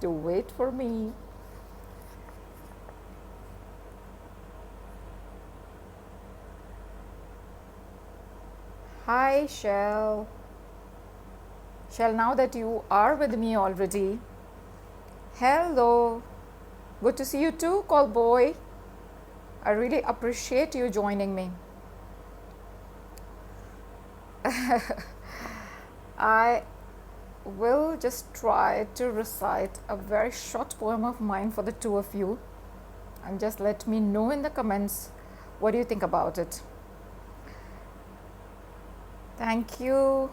to wait for me. Hi, Shell. Shell, now that you are with me already, hello. Good to see you too, call boy. I really appreciate you joining me. I will just try to recite a very short poem of mine for the two of you, and just let me know in the comments what do you think about it. Thank you,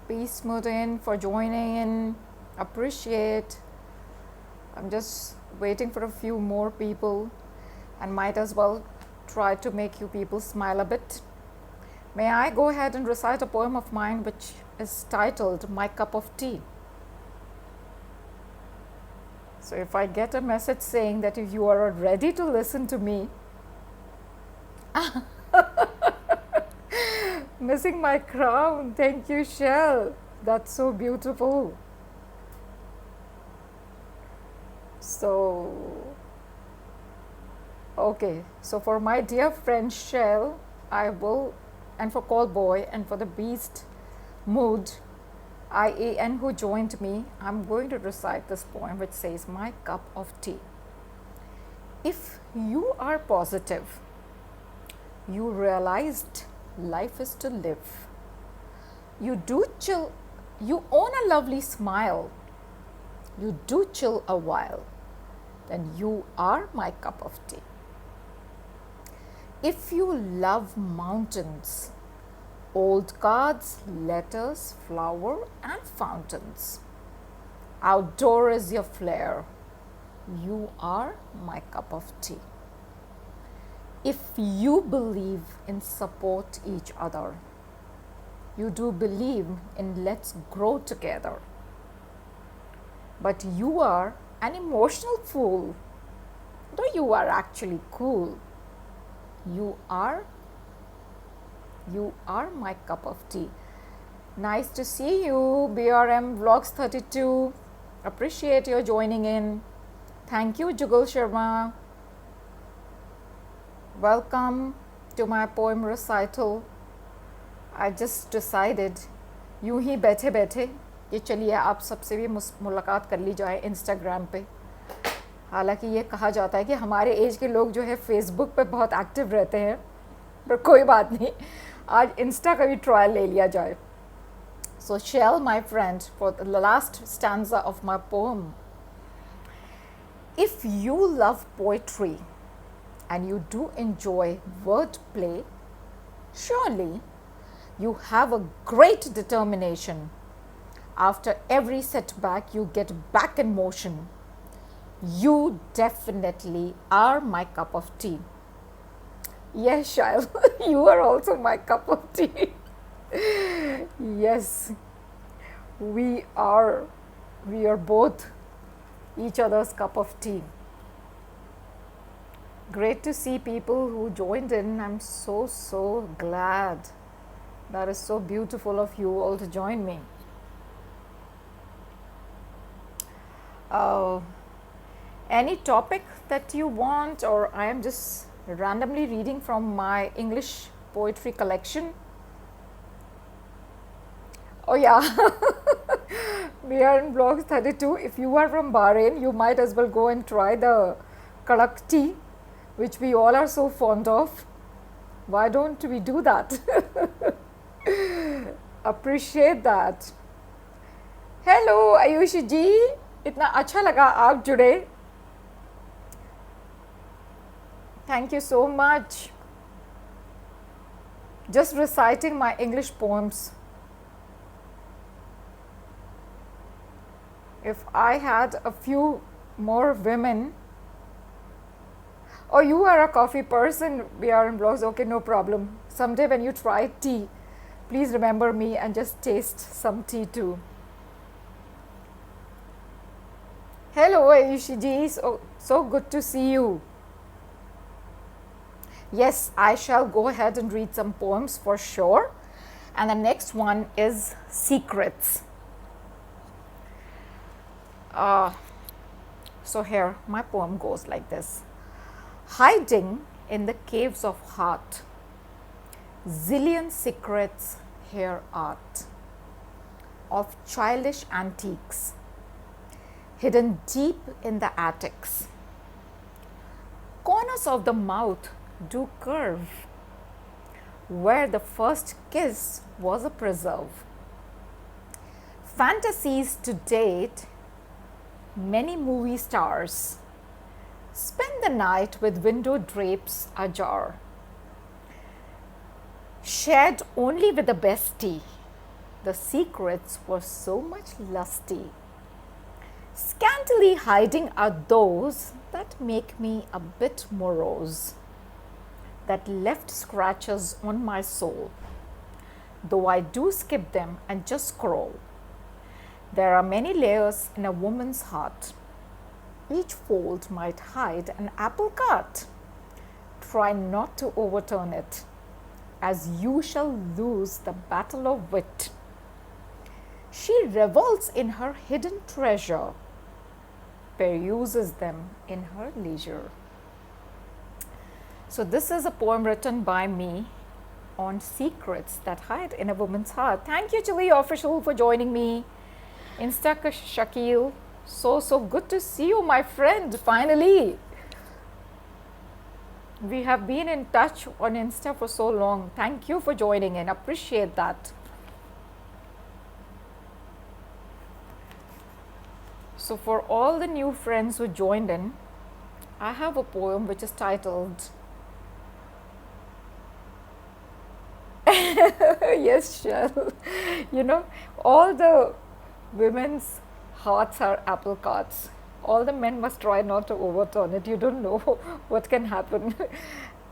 Peace Mudin, for joining in. Appreciate. I'm just waiting for a few more people and might as well try to make you people smile a bit. May I go ahead and recite a poem of mine which is titled My Cup of Tea. So if I get a message saying that if you are ready to listen to me, missing my crown. Thank you, Shell. That's so beautiful. So, okay. So for my dear friend Shell, I will, and for Call Boy, and for the Beast Mood, IAN who joined me, I'm going to recite this poem which says, My Cup of Tea. If you are positive, you realized life is to live. You do chill, you own a lovely smile. You do chill a while, then you are my cup of tea. If you love mountains, old cards, letters, flower and fountains, outdoor is your flair. You are my cup of tea. If you believe in support each other, you do believe in let's grow together. But you are an emotional fool, though you are actually cool. You are my cup of tea. Nice to see you, BRM Vlogs 32. Appreciate your joining in. Thank you, Jugal Sharma. Welcome to my poem recital. I just decided यूं ही बैठे बैठे ये चलिए आप सबसे भी मुलाकात कर ली जाए इंस्टाग्राम पे. हालांकि ये कहा जाता है कि हमारे एज के लोग जो है फेसबुक पे बहुत एक्टिव रहते हैं, पर कोई बात नहीं, आज इंस्टा का भी ट्रायल ले लिया जाए. So Shell, my friend, for the last stanza of my poem. If you love poetry and you do enjoy wordplay, surely you have a great determination. After every setback, you get back in motion. You definitely are my cup of tea. Yes, Shail, you are also my cup of tea. Yes, we are both each other's cup of tea. Great to see people who joined in. I'm so glad. That is so beautiful of you all to join me. Any topic that you want, or I am just randomly reading from my English poetry collection? Oh yeah, we are in Vlogs 32. If you are from Bahrain, you might as well go and try the kadak tea, which we all are so fond of. Why don't we do that? Appreciate that. Hello Ayushi ji, इतना अच्छा लगा आप जुड़े. Thank you so much. Just reciting my English poems. If I had a few more women. Oh, you are a coffee person. We are in blogs. Okay, no problem. Someday when you try tea, please remember me and just taste some tea too. Hello Ayushi ji, so good to see you. Yes, I shall go ahead and read some poems for sure. And the next one is Secrets. So here my poem goes like this. Hiding in the caves of heart, zillion secrets here art of childish antiques, hidden deep in the attics. Corners of the mouth do curve, where the first kiss was a preserve. Fantasies to date, many movie stars spend the night with window drapes ajar, shared only with the bestie. The secrets were so much lusty. Scantily hiding are those that make me a bit morose, that left scratches on my soul, though I do skip them and just scroll. There are many layers in a woman's heart. Each fold might hide an apple cart. Try not to overturn it, as you shall lose the battle of wit. She revels in her hidden treasure, peruses them in her leisure. So this is a poem written by me on secrets that hide in a woman's heart. Thank you, Chili Official, for joining me. Insta Shakil, so good to see you, my friend, finally. We have been in touch on Insta for so long. Thank you for joining in. Appreciate that. So for all the new friends who joined in, I have a poem which is titled Yes, Shell. You know, all the women's hearts are apple carts. All the men must try not to overturn it. You don't know what can happen.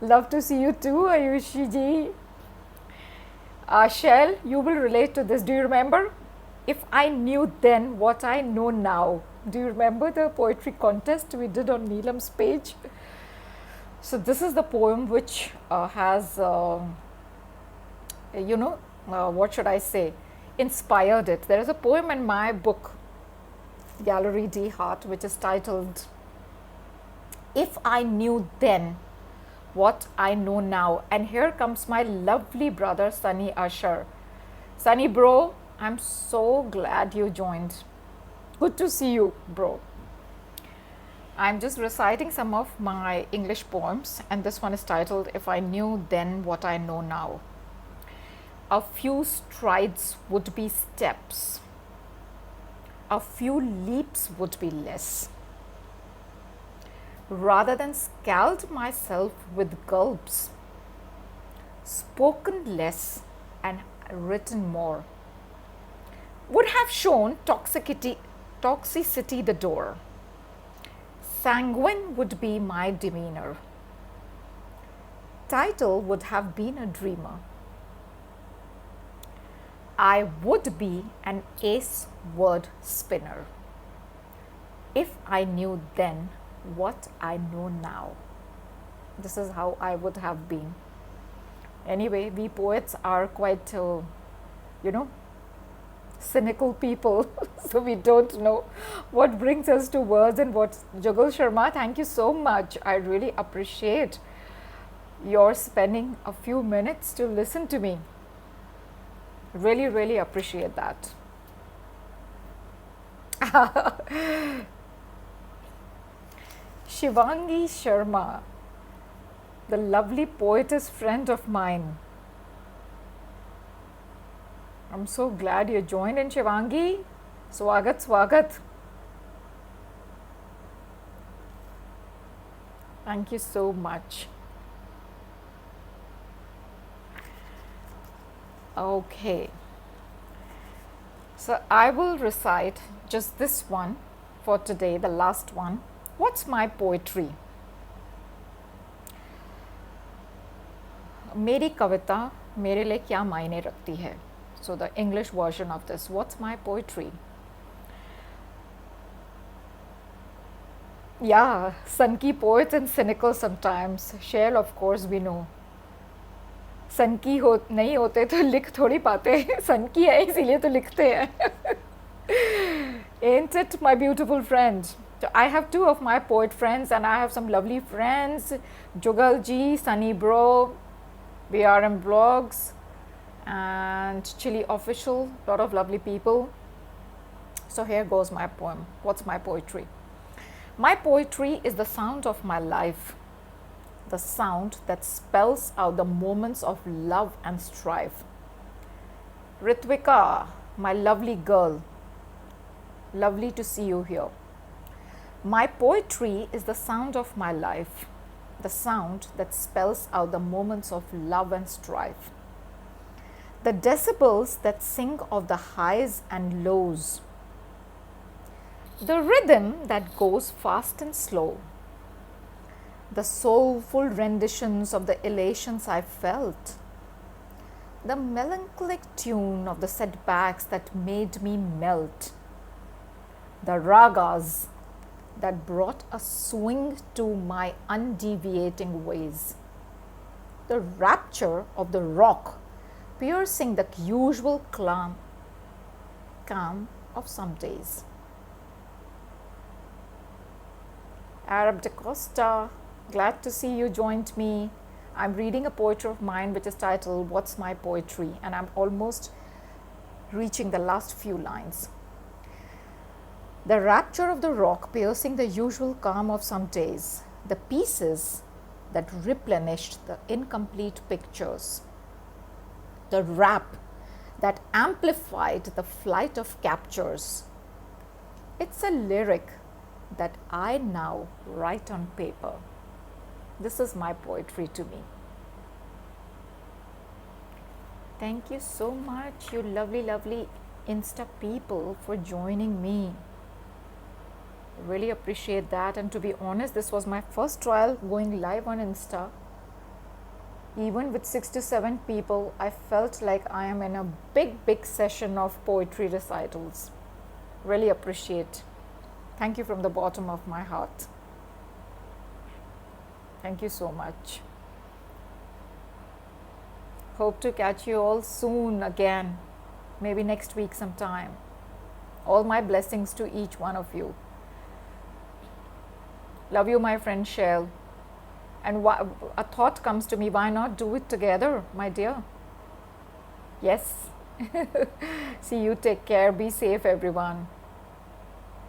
Love to see you too, Ayushi ji. Shell, you will relate to this. Do you remember? If I knew then what I know now. Do you remember the poetry contest we did on Neelam's page? So this is the poem which has, what should I say, inspired it. There is a poem in my book, Gallery D Heart, which is titled, If I Knew Then What I Know Now. And here comes my lovely brother, Sunny Usher. Sunny bro, I'm so glad you joined. Good to see you, bro. I'm just reciting some of my English poems, and this one is titled, If I Knew Then What I Know Now. A few strides would be steps. A few leaps would be less. Rather than scald myself with gulps, spoken less and written more, would have shown toxicity the door. Sanguine would be my demeanor. Title would have been a dreamer. I would be an ace word spinner if I knew then what I know now. This is how I would have been. Anyway, we poets are quite, cynical people. So we don't know what brings us to words and what. Jugal Sharma, thank you so much. I really appreciate your spending a few minutes to listen to me. Really, really appreciate that. Shivangi Sharma, the lovely poetess friend of mine. I'm so glad you joined in, Shivangi. Swagat, swagat. Thank you so much. Okay. So I will recite just this one for today, the last one. What's my poetry? मेरी कविता मेरे लिए क्या मायने रखती है? So the English version of this, what's my poetry? Yeah, sunky poets and cynical sometimes. Shell, of course, we know. सनकी हो नहीं होते तो लिख थोड़ी पाते. सनकी है इसीलिए तो लिखते हैं. Ain't it, my beautiful friend? So I have two of my poet friends, and I have some lovely friends, Jugal ji, Sunny Bro, BRM Blogs, and Chili Official, lot of lovely people. So here goes my poem. What's my poetry? My poetry is the sound of my life, the sound that spells out the moments of love and strife. Ritvika, my lovely girl, lovely to see you here. My poetry is the sound of my life, the sound that spells out the moments of love and strife. The decibels that sing of the highs and lows, the rhythm that goes fast and slow, the soulful renditions of the elations I felt, the melancholic tune of the setbacks that made me melt, the ragas that brought a swing to my undeviating ways, the rapture of the rock piercing the usual calm of some days. Arab de Costa, glad to see you joined me. I'm reading a poetry of mine which is titled What's My Poetry, and I'm almost reaching the last few lines. The rapture of the rock piercing the usual calm of some days, the pieces that replenished the incomplete pictures, the rap that amplified the flight of captures. It's a lyric that I now write on paper. This is my poetry to me. Thank you so much, you lovely, lovely Insta people, for joining me. Really appreciate that. And to be honest, this was my first trial going live on Insta. Even with 6 to 7 people, I felt like I am in a big session of poetry recitals. Really appreciate. Thank you from the bottom of my heart. Thank you so much. Hope to catch you all soon again, maybe next week sometime. All my blessings to each one of you. Love you, my friend Shell. And a thought comes to me, why not do it together, my dear? Yes. See you, take care, be safe everyone.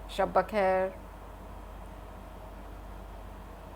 Shabba khair.